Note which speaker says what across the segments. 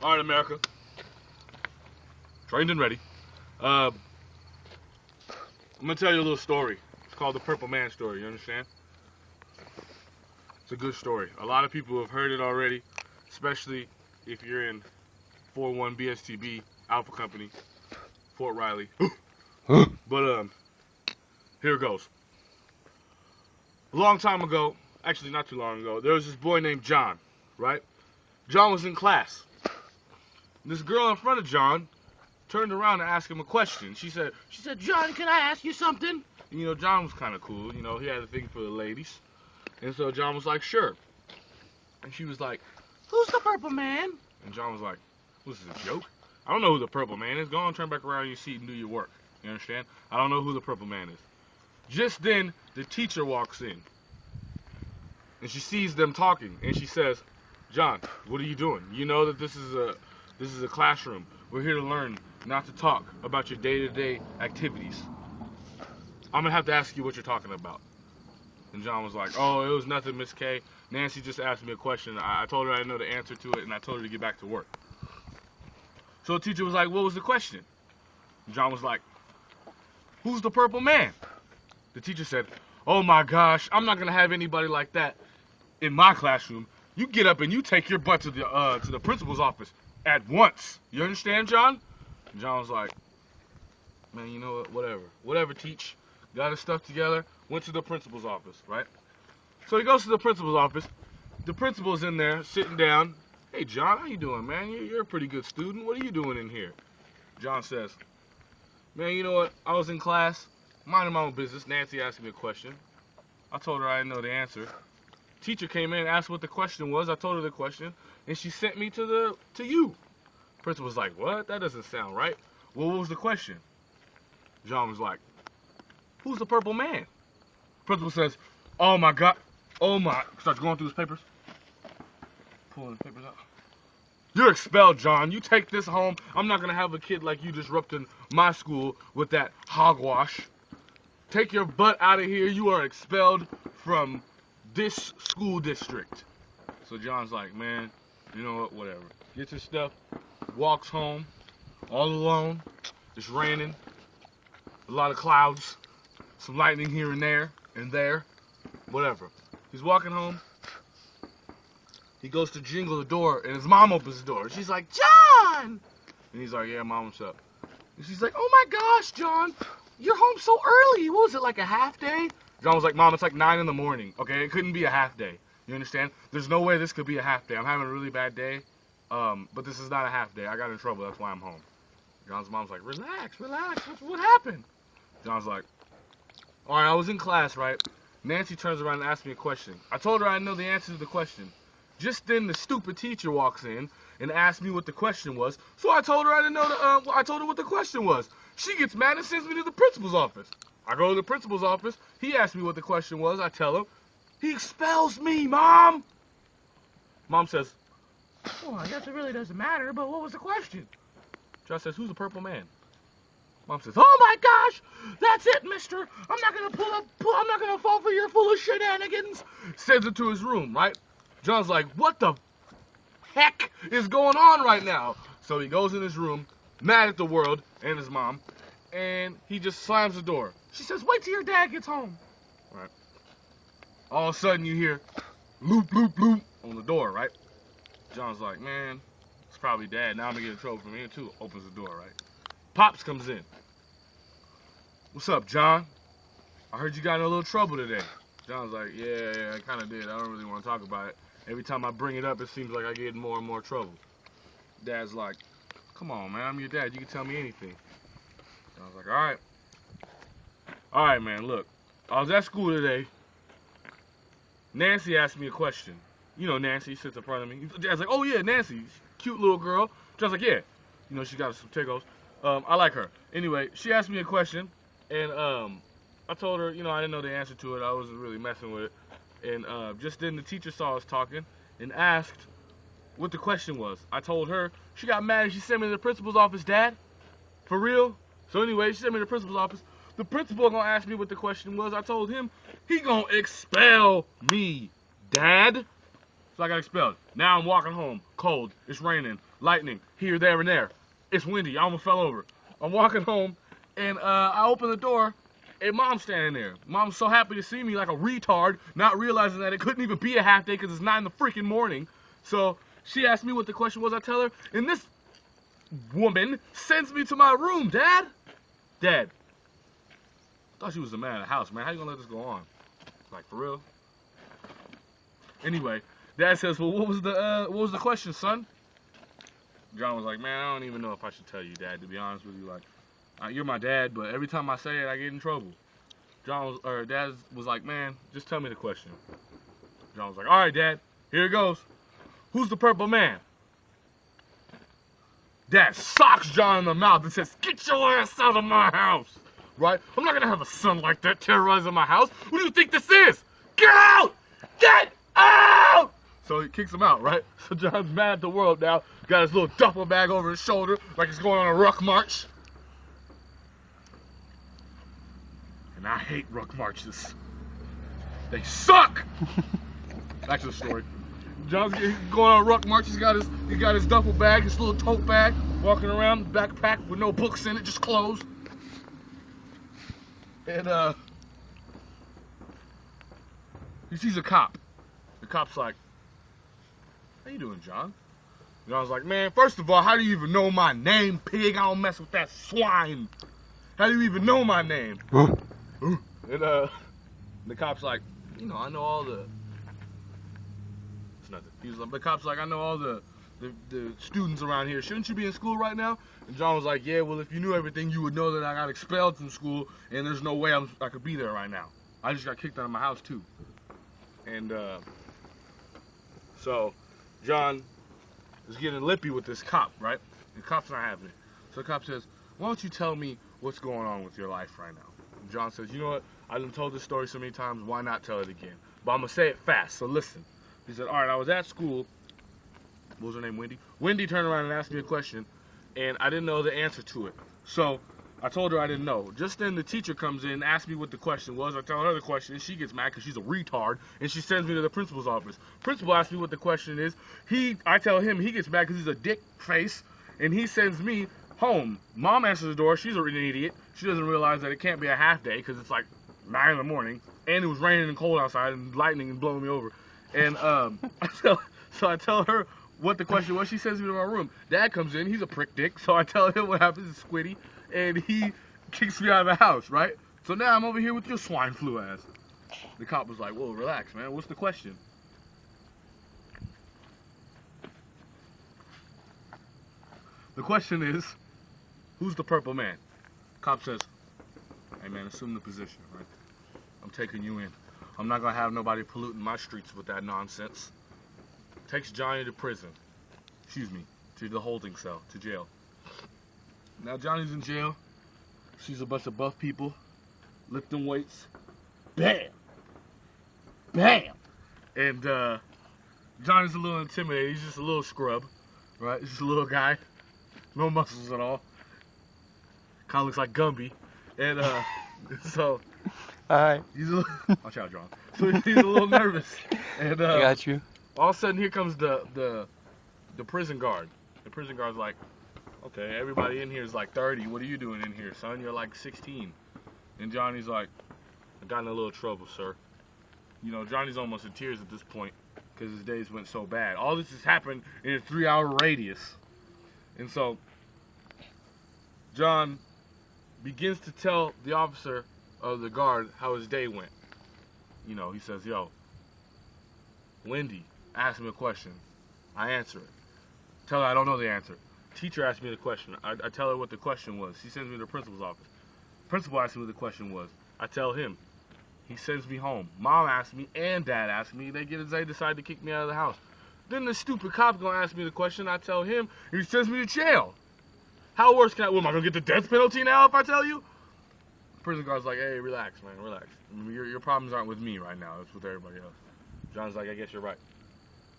Speaker 1: All right, America. Trained and ready. I'm going to tell you a little story. It's called the Purple Man story, you understand? It's a good story. A lot of people have heard it already, especially if you're in 41 BSTB Alpha Company, Fort Riley. But here it goes. A long time ago, actually not too long ago, there was this boy named John, right? John was in class. This girl in front of John turned around and asked him a question. She said, "John, can I ask you something?" And, you know, John was kind of cool. You know, he had a thing for the ladies. And so John was like, "Sure." And she was like, "Who's the Purple Man?" And John was like, "Was this a joke? I don't know who the Purple Man is. Go on, turn back around in your seat and do your work." You understand? I don't know who the Purple Man is. Just then, the teacher walks in. And she sees them talking. And she says, "John, what are you doing? You know that this is a classroom. We're here to learn, not to talk about your day-to-day activities. I'm going to have to ask you what you're talking about." And John was like, "Oh, it was nothing, Miss K. Nancy just asked me a question. I told her I didn't know the answer to it, and I told her to get back to work." So the teacher was like, "What was the question?" And John was like, "Who's the Purple Man?" The teacher said, "Oh my gosh, I'm not going to have anybody like that in my classroom. You get up and you take your butt to the principal's office at once. You understand, John?" And John was like, "Man, you know what, whatever, teach." Got his stuff together, went to the principal's office, right? So he goes to the principal's office. The principal's in there, sitting down. "Hey, John, how you doing, man? You're a pretty good student. What are you doing in here?" John says, "Man, you know what? I was in class, minding my own business. Nancy asked me a question. I told her I didn't know the answer. Teacher came in and asked what the question was. I told her the question, and she sent me to you." Principal's like, "What? That doesn't sound right. Well, what was the question?" John was like, "Who's the Purple Man?" Principal says, "Oh my God, oh my," starts going through his papers, pulling the papers out. "You're expelled, John. You take this home. I'm not gonna have a kid like you disrupting my school with that hogwash. Take your butt out of here. You are expelled from this school district." So John's like, "Man, you know what, whatever." Gets his stuff, walks home, all alone. It's raining, a lot of clouds, some lightning here and there, whatever. He's walking home. He goes to jingle the door, and his mom opens the door. She's like, "John!" And he's like, "Yeah, Mom, what's up?" And she's like, "Oh my gosh, John, you're home so early. What was it, like a half day?" John was like, "Mom, it's like 9 in the morning, okay? It couldn't be a half day. You understand? There's no way this could be a half day. I'm having a really bad day, but this is not a half day. I got in trouble. That's why I'm home." John's mom's like, relax. What happened?" John's like, "All right, I was in class, right? Nancy turns around and asks me a question. I told her I didn't know the answer to the question. Just then, the stupid teacher walks in and asks me what the question was. So I told her I didn't know. I told her what the question was. She gets mad and sends me to the principal's office. I go to the principal's office. He asks me what the question was. I tell him. He expels me, Mom. Mom says, "Well, I guess it really doesn't matter. But what was the question?" John says, "Who's the Purple Man?" Mom says, "Oh my gosh, that's it, mister. I'm not gonna I'm not gonna fall for your foolish shenanigans." Sends him to his room, right? John's like, "What the heck is going on right now?" So he goes in his room, mad at the world and his mom, and he just slams the door. She says, "Wait till your dad gets home." Right? All of a sudden you hear loop, loop, loop on the door, right? John's like, "Man, it's probably Dad. Now I'm gonna get in trouble from here too." Opens the door, right? Pops comes in. "What's up, John? I heard you got in a little trouble today." John's like, yeah, I kind of did. I don't really want to talk about it. Every time I bring it up, it seems like I get in more and more trouble." Dad's like, "Come on, man. I'm your dad. You can tell me anything." John's like, All right, man, look. I was at school today. Nancy asked me a question. You know Nancy sits in front of me. Dad's like, "Oh, yeah, Nancy. Cute little girl." John's like, "Yeah. You know, she got some tickles. I like her." Anyway, she asked me a question, and I told her, you know, I didn't know the answer to it. I wasn't really messing with it. And just then the teacher saw us talking and asked what the question was. I told her. She got mad and she sent me to the principal's office, Dad. For real? So anyway, she sent me to the principal's office. The principal gonna ask me what the question was. I told him he gonna expel me, Dad. So I got expelled. Now I'm walking home, cold. It's raining. lightning, here, there, and there. It's windy. I almost fell over. I'm walking home, and I open the door, and Mom's standing there. Mom's so happy to see me like a retard, not realizing that it couldn't even be a half day because it's 9 in the freaking morning. So she asked me what the question was. I tell her, and this woman sends me to my room. Dad, I thought she was the man of the house, man. How you gonna let this go on? Like, for real? Anyway, Dad says, well, what was the question, son? John was like, man, I don't even know if I should tell you, Dad, to be honest with you. Like, you're my dad, but every time I say it, I get in trouble. Dad was like, man, just tell me the question. John was like, all right, Dad, here it goes. Who's the purple man? Dad socks John in the mouth and says, get your ass out of my house. Right? I'm not gonna have a son like that terrorizing my house. What do you think this is? Get out! Get out! So he kicks him out, right? So John's mad at the world now. Got his little duffel bag over his shoulder like he's going on a ruck march. And I hate ruck marches. They suck! Back to the story. John's going on a ruck march. He got his duffel bag, his little tote bag, walking around, backpack with no books in it, just clothes. And he sees a cop. The cop's like, how you doing, John? John's like, man, first of all, how do you even know my name, pig? I don't mess with that swine. How do you even know my name? And the cop's like, you know, I know all the... It's nothing. The cop's like, I know all the students around here. Shouldn't you be in school right now? And John was like, yeah, well, if you knew everything, you would know that I got expelled from school, and there's no way I could be there right now. I just got kicked out of my house, too. And so John is getting lippy with this cop, right? And the cop's not having it. So the cop says, why don't you tell me what's going on with your life right now? And John says, you know what? I've been told this story so many times, why not tell it again? But I'm going to say it fast, so listen. He said, all right, I was at school. What was her name, Wendy? Wendy turned around and asked me a question, and I didn't know the answer to it. So I told her I didn't know. Just then the teacher comes in and asks me what the question was. I tell her the question, and she gets mad because she's a retard, and she sends me to the principal's office. Principal asks me what the question is. I tell him, he gets mad because he's a dick face, and he sends me home. Mom answers the door. She's an idiot. She doesn't realize that it can't be a half day because it's like 9 in the morning, and it was raining and cold outside, and lightning and blowing me over. And so I tell her what the question was. She sends me to my room. Dad comes in. He's a prick dick. So I tell him what happens to Squiddy, and he kicks me out of the house, right? So now I'm over here with your swine flu ass. The cop was like, whoa, relax, man. What's the question? The question is, who's the purple man? Cop says, hey, man, assume the position, right? I'm taking you in. I'm not going to have nobody polluting my streets with that nonsense. Takes Johnny to prison. Excuse me, to the holding cell, to jail. Now Johnny's in jail. Sees a bunch of buff people lifting weights. Bam! Bam! And Johnny's a little intimidated. He's just a little scrub, right? He's just a little guy. No muscles at all. Kind of looks like Gumby. And so...
Speaker 2: Alright.
Speaker 1: Watch out, John. So he's a little nervous. And
Speaker 2: I got you.
Speaker 1: All of a sudden, here comes the prison guard. The prison guard's like, okay, everybody in here is like 30. What are you doing in here, son? You're like 16. And Johnny's like, I got in a little trouble, sir. You know, Johnny's almost in tears at this point because his days went so bad. All this has happened in a 3-hour radius. And so John begins to tell the officer of the guard how his day went. You know, he says, yo, Wendy asked me a question. I answer it. Tell her I don't know the answer. Teacher asked me the question. I tell her what the question was. She sends me to the principal's office. Principal asked me what the question was. I tell him. He sends me home. Mom asked me and Dad asked me. They decide to kick me out of the house. Then the stupid cop's gonna ask me the question. I tell him. He sends me to jail. How worse can I? What, am I gonna get the death penalty now if I tell you? Prison guard's like, hey, relax, man, relax. Your problems aren't with me right now. It's with everybody else. John's like, I guess you're right.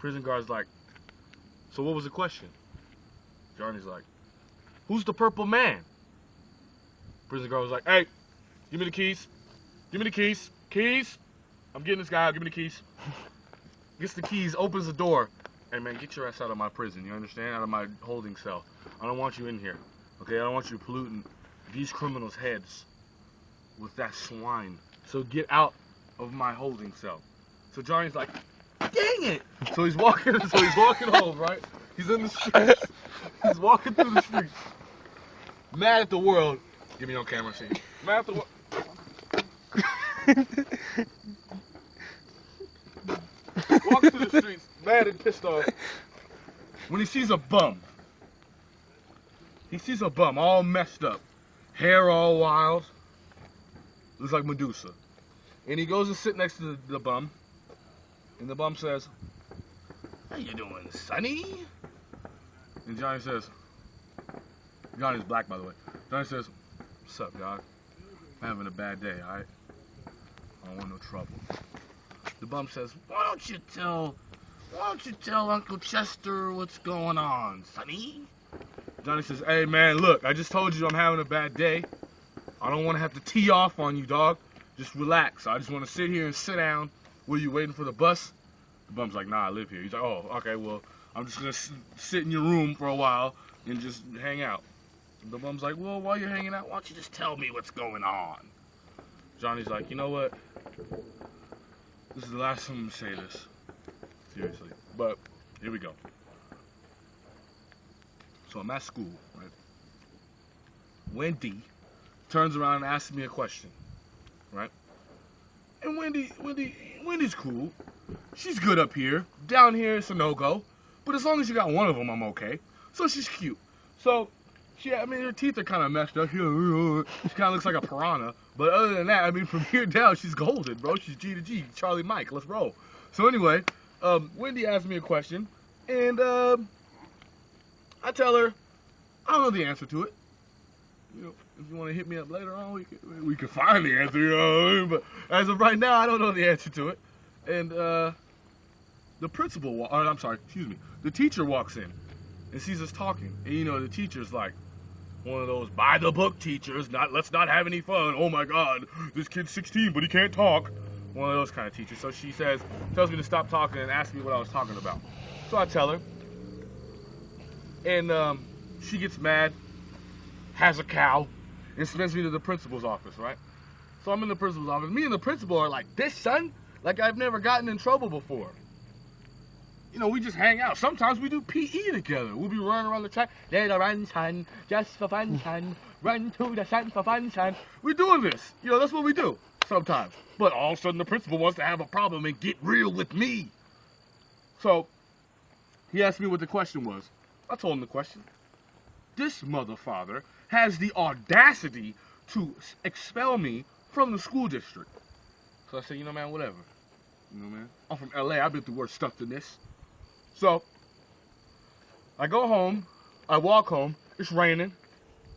Speaker 1: Prison guard's like, so what was the question? Johnny's like, who's the purple man? Prison guard was like, hey, give me the keys. Give me the keys. Keys. I'm getting this guy out. Give me the keys. Gets the keys, opens the door. hey man, get your ass out of my prison, you understand? Out of my holding cell. I don't want you in here, okay? I don't want you polluting these criminals' heads with that swine. So get out of my holding cell. So Johnny's like, dang it! So he's walking home, right? He's in the streets. He's walking through the streets. Mad at the world. Give me no camera, see. Mad at the world. Walking through the streets, mad and pissed off. When he sees a bum. He sees a bum all messed up. Hair all wild. Looks like Medusa. And he goes to sit next to the bum. And the bum says, how you doing, Sonny? And Johnny says, Johnny's black, by the way. Johnny says, what's up, dog? I'm having a bad day, alright? I don't want no trouble. The bum says, why don't you tell Uncle Chester what's going on, Sonny? Johnny says, hey man, look, I just told you I'm having a bad day. I don't want to have to tee off on you, dog. Just relax. I just want to sit here and sit down. What are you waiting for the bus? The bum's like, nah, I live here. He's like, oh, okay, well, I'm just going to sit in your room for a while and just hang out. The bum's like, well, while you're hanging out, why don't you just tell me what's going on? Johnny's like, you know what? This is the last time I'm going to say this. Seriously. But, here we go. So I'm at school, right? Wendy turns around and asks me a question, right? And Wendy's cool. She's good up here. Down here, it's a no-go. But as long as you got one of them, I'm okay. So she's cute. So, her teeth are kind of messed up. She kind of looks like a piranha. But other than that, from here down, she's golden, bro. She's G to G. Charlie Mike. Let's roll. So anyway, Wendy asked me a question. And, I tell her, I don't know the answer to it. You know, if you want to hit me up later on, we can find the answer, you know what I mean? But as of right now, I don't know the answer to it. And, the teacher walks in and sees us talking. And you know, the teacher's like one of those by the book teachers, let's not have any fun. Oh my God, this kid's 16, but he can't talk. One of those kind of teachers. So she tells me to stop talking and asks me what I was talking about. So I tell her. And she gets mad, has a cow, and sends me to the principal's office, right? So I'm in the principal's office. Me and the principal are like, this, son? Like I've never gotten in trouble before. You know, we just hang out. Sometimes we do PE together. We'll be running around the track. Let her run, son, just for fun, son. Run to the sun for fun, son. We're doing this. You know, that's what we do sometimes. But all of a sudden, the principal wants to have a problem and get real with me. So, he asked me what the question was. I told him the question. This motherfather has the audacity to expel me from the school district. So I said, you know, man, whatever. You know, man, I'm from LA. I've been through worse stuff than this. So, I go home, I walk home, it's raining,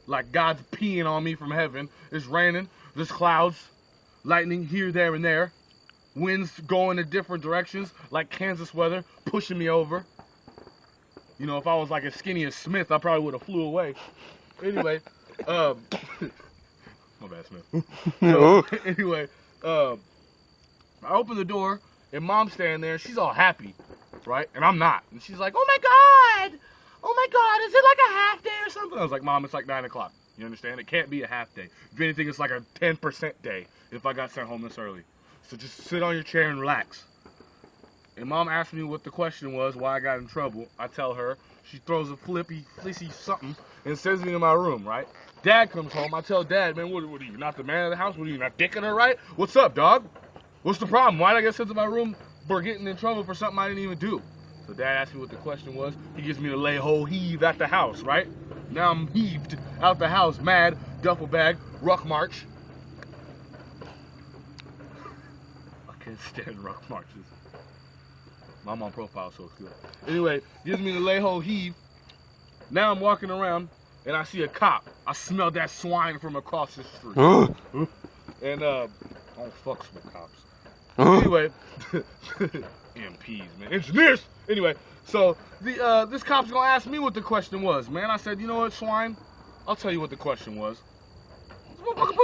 Speaker 1: like God's peeing on me from heaven. It's raining, there's clouds, lightning here, there, and there. Winds going in different directions, like Kansas weather, pushing me over. You know, if I was like as skinny as Smith, I probably would have flew away. Anyway, my bad, Smith. So, anyway, I open the door, and Mom's standing there, and she's all happy, right? And I'm not. And she's like, oh my God, is it like a half day or something? I was like, Mom, it's like 9 o'clock. You understand? It can't be a half day. If anything, it's like a 10% day if I got sent home this early. So just sit on your chair and relax. And Mom asked me what the question was, why I got in trouble. I tell her. She throws a flissy something and sends me to my room, right? Dad comes home. I tell Dad, man, what are you, not the man of the house? What are you, not dicking her, right? What's up, dog? What's the problem? Why did I get sent to my room for getting in trouble for something I didn't even do? So Dad asked me what the question was. He gives me the lay whole heave at the house, right? Now I'm heaved out the house, mad, duffel bag, ruck march. I can't stand ruck marches. I'm on profile, so it's good. Anyway, gives me the lay whole heave. Now I'm walking around and I see a cop. I smell that swine from across the street. And I don't fucks with cops. Anyway, MPs, man, engineers. Anyway, so this cop's gonna ask me what the question was, man. I said, you know what, swine? I'll tell you what the question was. This motherfucker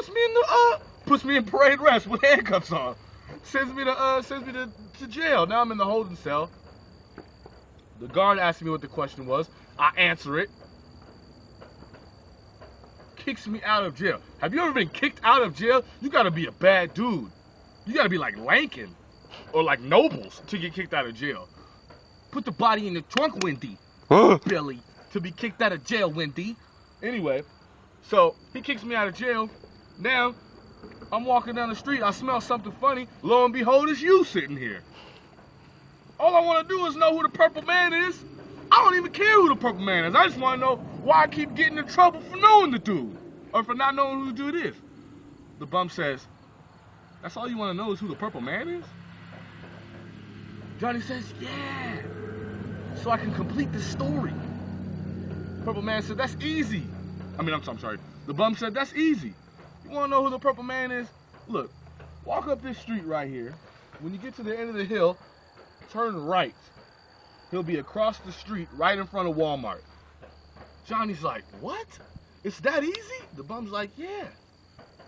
Speaker 1: puts me in parade rest with handcuffs on. Sends me to jail. Now I'm in the holding cell. The guard asks me what the question was. I answer it. Kicks me out of jail. Have you ever been kicked out of jail? You gotta be a bad dude. You gotta be like Lankin or like Nobles to get kicked out of jail. Put the body in the trunk, Wendy. Billy, to be kicked out of jail, Wendy. Anyway, so he kicks me out of jail. Now, I'm walking down the street. I smell something funny. Lo and behold, it's you sitting here. All I want to do is know who the Purple Man is. I don't even care who the Purple Man is. I just want to know why I keep getting in trouble for knowing the dude. Or for not knowing who the dude is. The bum says, that's all you want to know is who the Purple Man is? Johnny says, yeah. So I can complete the story. Purple Man said, that's easy. I'm sorry. The bum said, that's easy. You want to know who the Purple Man is? Look, walk up this street right here. When you get to the end of the hill, turn right. He'll be across the street right in front of Walmart. Johnny's like, what? It's that easy? The bum's like, yeah.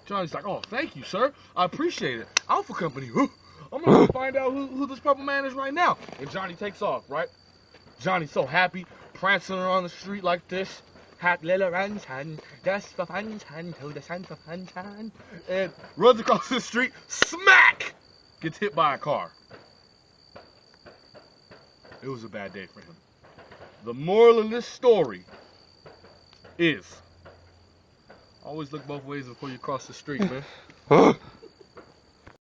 Speaker 1: Johnny's like, oh, thank you, sir. I appreciate it. Alpha Company. I'm going to find out who this Purple Man is right now. And Johnny takes off, right? Johnny's so happy, prancing around the street like this. Hat little runs hand, just for fun, hand to the sun for fun, and runs across the street, smack! Gets hit by a car. It was a bad day for him. The moral of this story is, always look both ways before you cross the street, man.